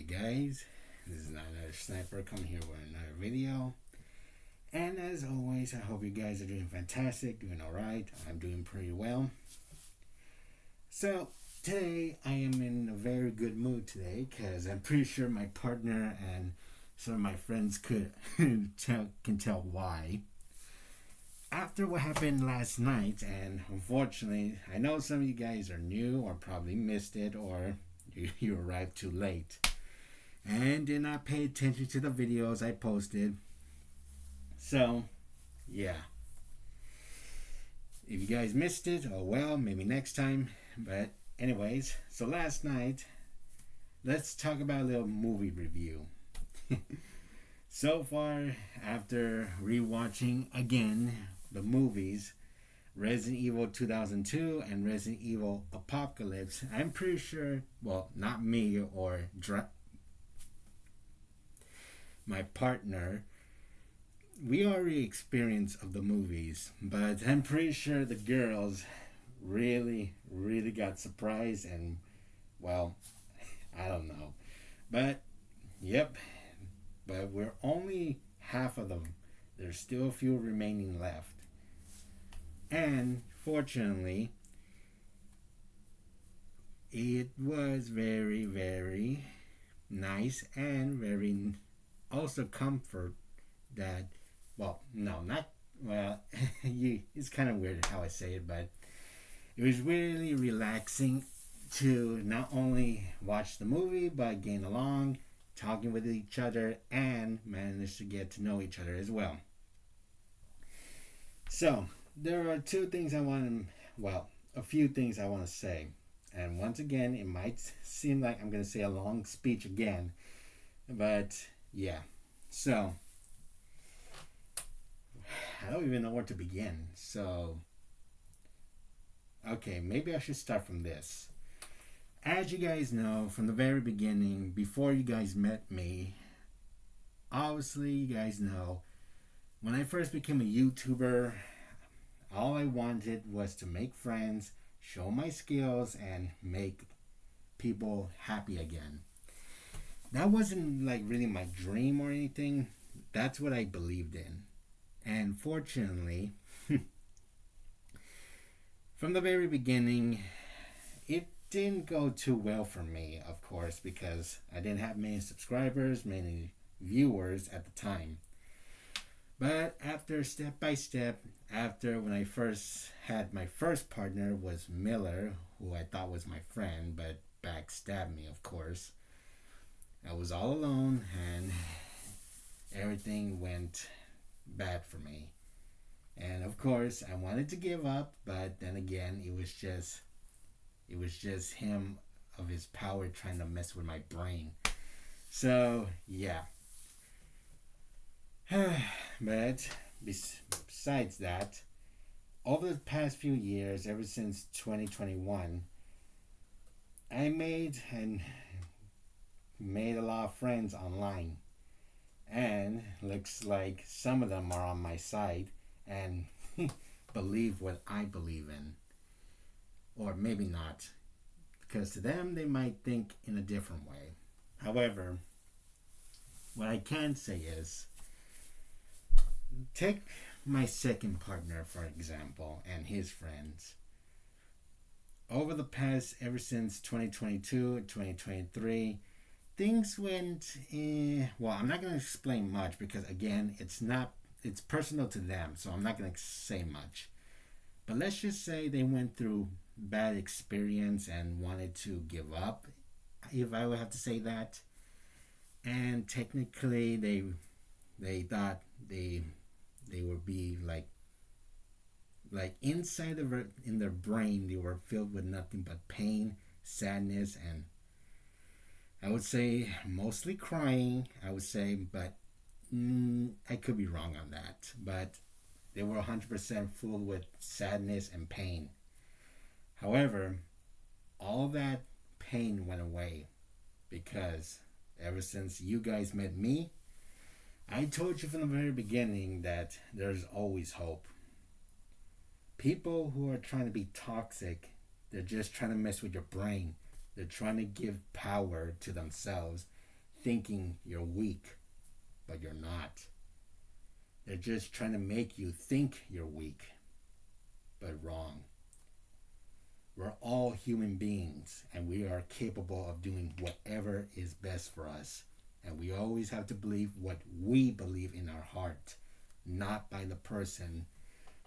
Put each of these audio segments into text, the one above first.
guys, this is another sniper coming here with another video. And as always, I hope you guys are doing fantastic, doing alright. I'm doing pretty well. So today I am in a very good mood today because I'm pretty sure my partner and some of my friends could can tell why. After what happened last night, and unfortunately I know some of you guys are new or probably missed it, or you arrived too late and did not pay attention to the videos I posted. So yeah, if you guys missed it, oh well, maybe next time. But anyways, so last night, let's talk about a little movie review. So far, after rewatching again the movies Resident Evil 2002 and Resident Evil Apocalypse, I'm pretty sure, well, not me or my partner, we already experienced of the movies, but I'm pretty sure the girls really got surprised, and well, I don't know, but yep, but we're only half of them. There's still a few remaining left. And fortunately, it was very nice and very also comfort that, well, no, not, well, it's kind of weird how I say it, but it was really relaxing to not only watch the movie, but gain along, talking with each other, and manage to get to know each other as well. So there are two things I want to, well, a few things I want to say. And once again, it might seem like I'm going to say a long speech again, but yeah. So I don't even know where to begin. So okay, maybe I should start from this. As you guys know, from the very beginning, before you guys met me, obviously you guys know, when I first became a YouTuber, all I wanted was to make friends, show my skills, and make people happy again. That wasn't like really my dream or anything. That's what I believed in. And fortunately, from the very beginning, it didn't go too well for me, of course, because I didn't have many subscribers, many viewers at the time. But after step by step, after when I first had my first partner was Miller, who I thought was my friend, but backstabbed me, of course. I was all alone and everything went bad for me. And of course, I wanted to give up, but then again, it was just him of his power trying to mess with my brain. So yeah. But besides that, over the past few years, ever since 2021, I made a lot of friends online, and looks like some of them are on my side and believe what I believe in, or maybe not, because to them they might think in a different way. However, what I can say is, take my second partner for example and his friends. Over the past, ever since 2022 and 2023, things went well, I'm not going to explain much because again, it's personal to them, so I'm not going to say much. But let's just say they went through bad experience and wanted to give up, if I would have to say that. And technically they thought they would be like inside of in their brain, they were filled with nothing but pain, sadness, and I would say mostly crying, I would say, but I could be wrong on that. But they were 100% full with sadness and pain. However, all that pain went away because ever since you guys met me, I told you from the very beginning that there's always hope. People who are trying to be toxic, they're just trying to mess with your brain. They're trying to give power to themselves thinking you're weak, but you're not. They're just trying to make you think you're weak, but wrong. We're all human beings and we are capable of doing whatever is best for us. And we always have to believe what we believe in our heart, not by the person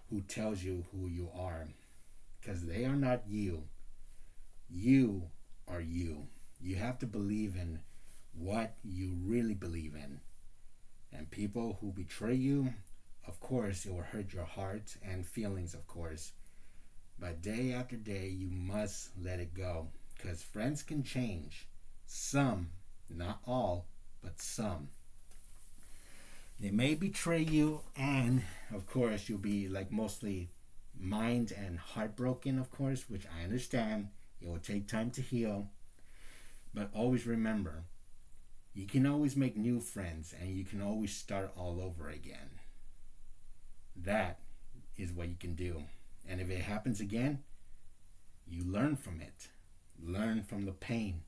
who tells you who you are. Because they are not you. You are you. You have to believe in what you really believe in. And people who betray you, of course, it will hurt your heart and feelings, of course. But day after day, you must let it go. Because friends can change. Some, not all, but some. They may betray you, and of course, you'll be like mostly mind and heartbroken, of course, which I understand. It will take time to heal. But always remember, you can always make new friends and you can always start all over again. That is what you can do. And if it happens again, you learn from it. Learn from the pain.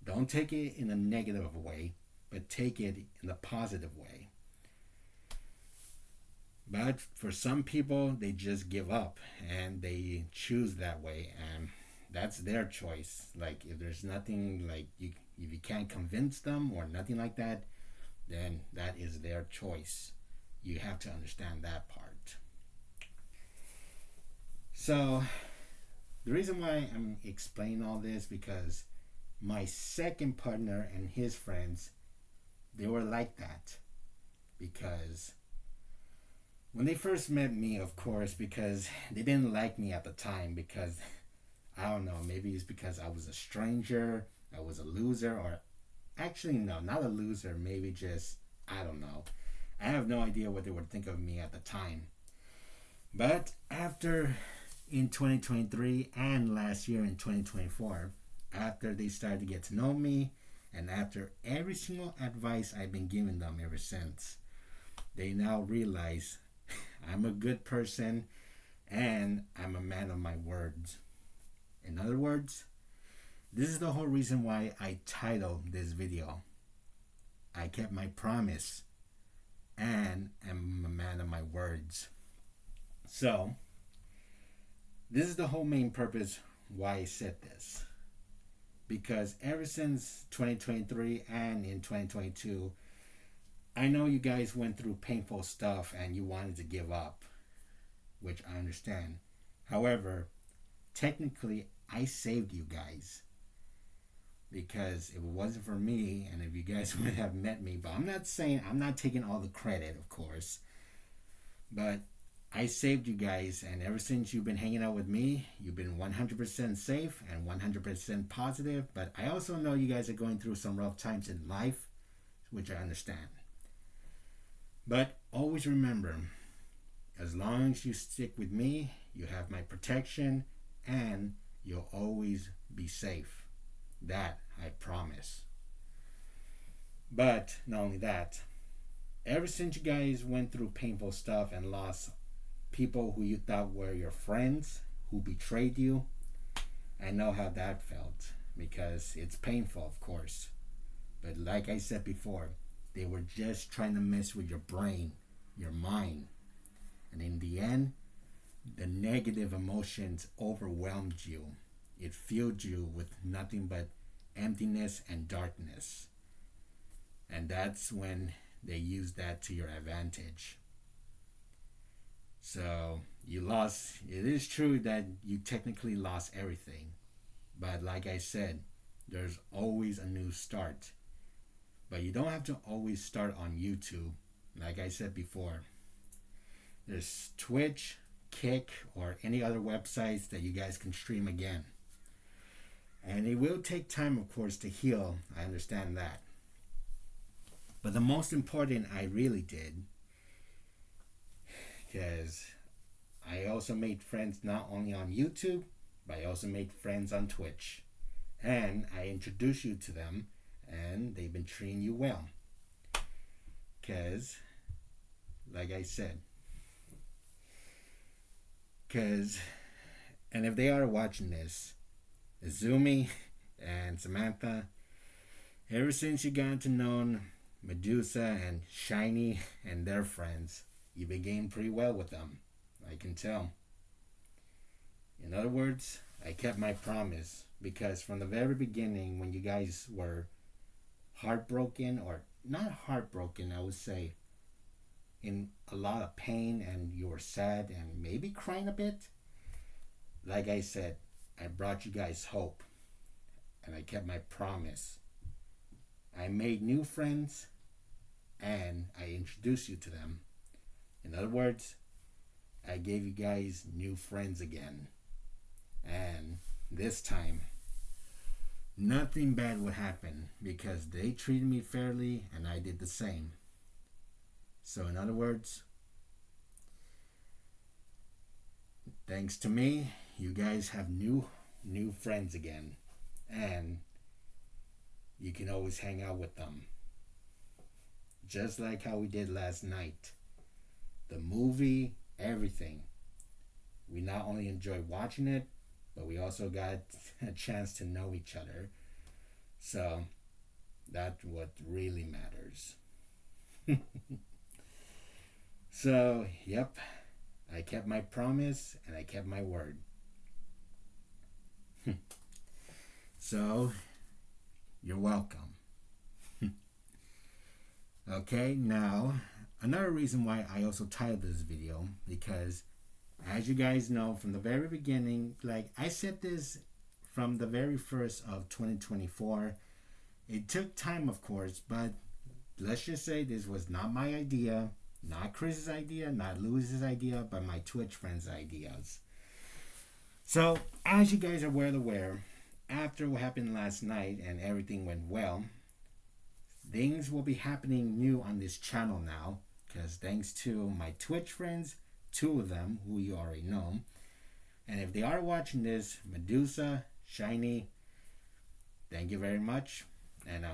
Don't take it in a negative way, but take it in a positive way. But for some people, they just give up and they choose that way, and that's their choice. Like if there's nothing like if you can't convince them or nothing like that, then that is their choice. You have to understand that part. So the reason why I'm explaining all this because my second partner and his friends, they were like that. Because when they first met me, of course, because they didn't like me at the time because, I don't know, maybe it's because I was a stranger, I was a loser, or actually, no, not a loser, maybe just, I don't know. I have no idea what they would think of me at the time. But after, in 2023 and last year in 2024, after they started to get to know me, and after every single advice I've been giving them ever since, they now realize I'm a good person and I'm a man of my words. In other words, this is the whole reason why I titled this video. I kept my promise and am a man of my words. So, this is the whole main purpose why I said this. Because ever since 2023 and in 2022, I know you guys went through painful stuff and you wanted to give up, which I understand. However, technically, I saved you guys. Because if it wasn't for me, and if you guys would have met me, but I'm not taking all the credit, of course. But I saved you guys, and ever since you've been hanging out with me, you've been 100% safe and 100% positive. But I also know you guys are going through some rough times in life, which I understand. But always remember, as long as you stick with me, you have my protection and you'll always be safe. That I promise. But not only that, ever since you guys went through painful stuff and lost people who you thought were your friends, who betrayed you, I know how that felt because it's painful, of course. But like I said before, they were just trying to mess with your brain, your mind. And in the end, the negative emotions overwhelmed you. It filled you with nothing but emptiness and darkness. And that's when they used that to your advantage. So you lost. It is true that you technically lost everything. But like I said, there's always a new start. But you don't have to always start on YouTube. Like I said before, there's Twitch, Kick, or any other websites that you guys can stream again. And it will take time, of course, to heal. I understand that. But the most important I really did, because I also made friends not only on YouTube, but I also made friends on Twitch. And I introduced you to them, and they've been treating you well. Because, like I said, and if they are watching this, Izumi and Samantha Ever since you got to know Medusa and Shiny and their friends, you began pretty well with them. I can tell. In other words, I kept my promise because from the very beginning, when you guys were heartbroken, or not heartbroken, I would say, in a lot of pain and you were sad and maybe crying a bit, like I said, I brought you guys hope and I kept my promise. I made new friends and I introduced you to them. In other words, I gave you guys new friends again. And this time, nothing bad would happen because they treated me fairly and I did the same. So, in other words, thanks to me, you guys have new friends again. And you can always hang out with them. Just like how we did last night. The movie, everything. We not only enjoyed watching it, but we also got a chance to know each other. So that's what really matters. So, yep, I kept my promise and I kept my word. So, you're welcome. Okay, now, another reason why I also titled this video, because as you guys know from the very beginning, like I said this from the very first of 2024, it took time of course, but let's just say this was not my idea, not Chris's idea, not Lewis's idea, but my Twitch friends' ideas. So, as you guys are well aware, after what happened last night and everything went well, things will be happening new on this channel now, because thanks to my Twitch friends, 2 of them who you already know, and if they are watching this, Medusa, Shiny, thank you very much, and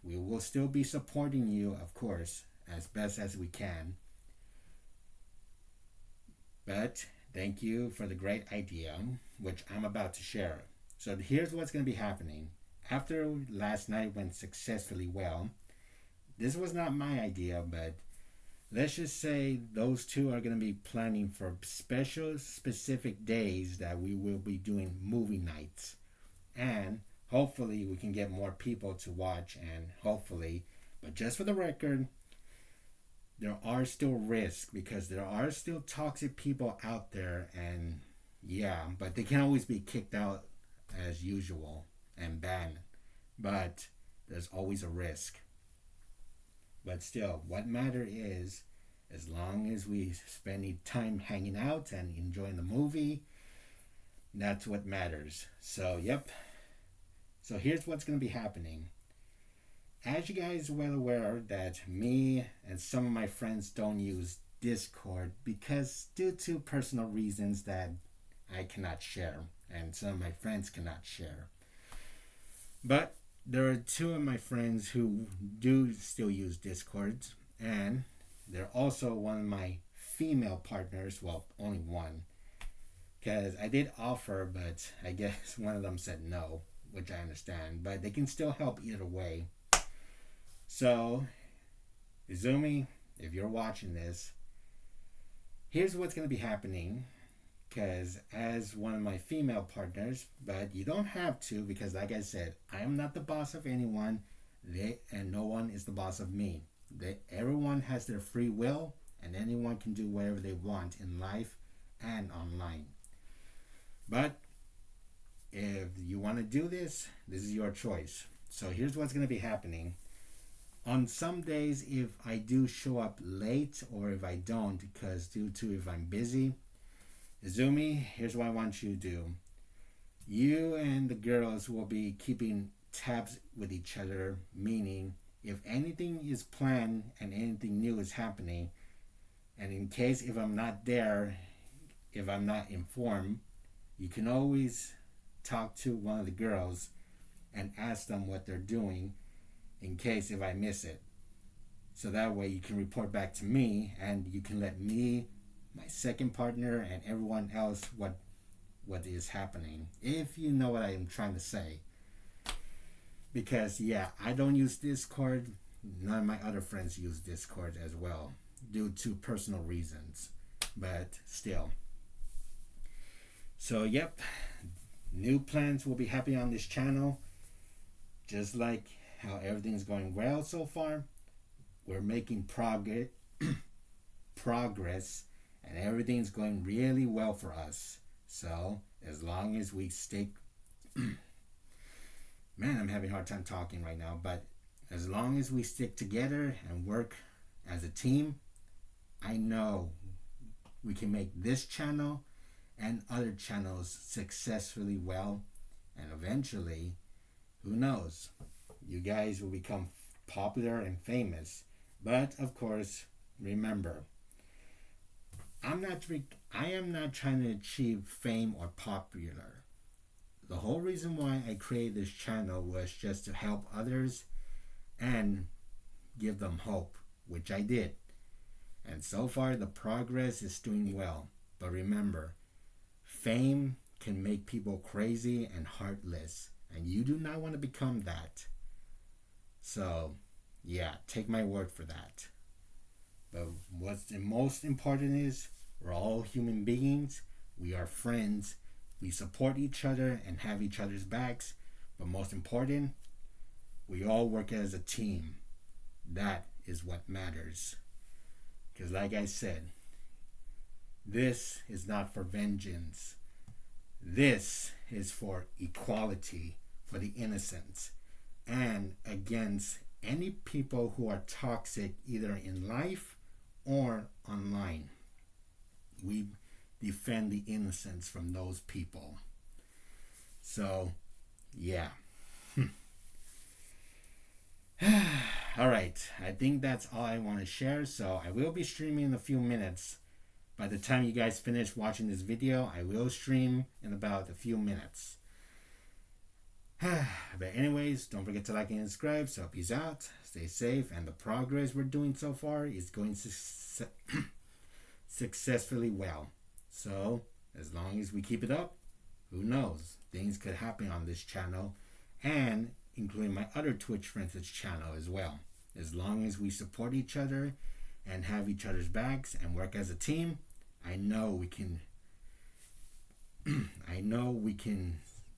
we will still be supporting you, of course, as best as we can. But thank you for the great idea, which I'm about to share. So here's what's going to be happening. After last night went successfully well, this was not my idea, but let's just say those 2 are going to be planning for special, specific days that we will be doing movie nights. And hopefully we can get more people to watch, and hopefully, but just for the record, there are still risks because there are still toxic people out there, and yeah, but they can always be kicked out as usual and banned. But there's always a risk. But still, what matters is, as long as we spend time hanging out and enjoying the movie, that's what matters. So, yep. So here's what's going to be happening. As you guys are well aware that me and some of my friends don't use Discord because due to personal reasons that I cannot share and some of my friends cannot share. But there are 2 of my friends who do still use Discord, and they're also one of my female partners. Well, only one, because I did offer, but I guess one of them said no, which I understand, but they can still help either way. So, Izumi, if you're watching this, here's what's going to be happening. Because as one of my female partners, but you don't have to, because like I said, I am not the boss of anyone, and no one is the boss of me. Everyone has their free will, and anyone can do whatever they want in life and online. But if you want to do this, this is your choice. So here's what's going to be happening. On some days, if I do show up late or if I don't, because due to if I'm busy, Izumi, here's what I want you to do. You and the girls will be keeping tabs with each other, meaning if anything is planned and anything new is happening, and in case if I'm not there, if I'm not informed, you can always talk to one of the girls and ask them what they're doing in case if I miss it. So that way you can report back to me and you can let me, my second partner, and everyone else what is happening, if you know what I am trying to say. because yeah, I don't use Discord. None of my other friends use Discord as well due to personal reasons. But still. So yep, new plans will be happening on this channel. Just like how everything's going well so far, we're making progress, and everything's going really well for us. So as long as we stay man, I'm having a hard time talking right now, but as long as we stick together and work as a team, I know we can make this channel and other channels successfully well, and eventually, who knows, you guys will become popular and famous. But of course, remember, I am not trying to achieve fame or popular. The whole reason why I created this channel was just to help others and give them hope, which I did. And so far, the progress is doing well. But remember, fame can make people crazy and heartless, and you do not want to become that. So, yeah, take my word for that. But what's the most important is we're all human beings. We are friends. We support each other and have each other's backs. But most important, we all work as a team. That is what matters. Because like I said, this is not for vengeance. This is for equality, for the innocents, and against any people who are toxic either in life or online. We defend the innocents from those people. So, yeah. All right, I think that's all I want to share. So I will be streaming in a few minutes. By the time you guys finish watching this video, I will stream in about a few minutes. But anyways, don't forget to like and subscribe. So peace out, stay safe, and the progress we're doing so far is going successfully well. So as long as we keep it up, who knows, things could happen on this channel, and including my other Twitch friends' channel as well. As long as we support each other and have each other's backs and work as a team, I know we can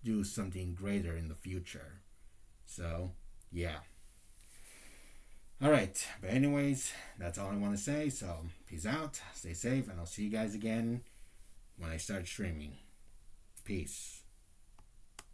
do something greater in the future. So, yeah. All right, but anyways, that's all I want to say. So, peace out, stay safe, and I'll see you guys again when I start streaming. Peace.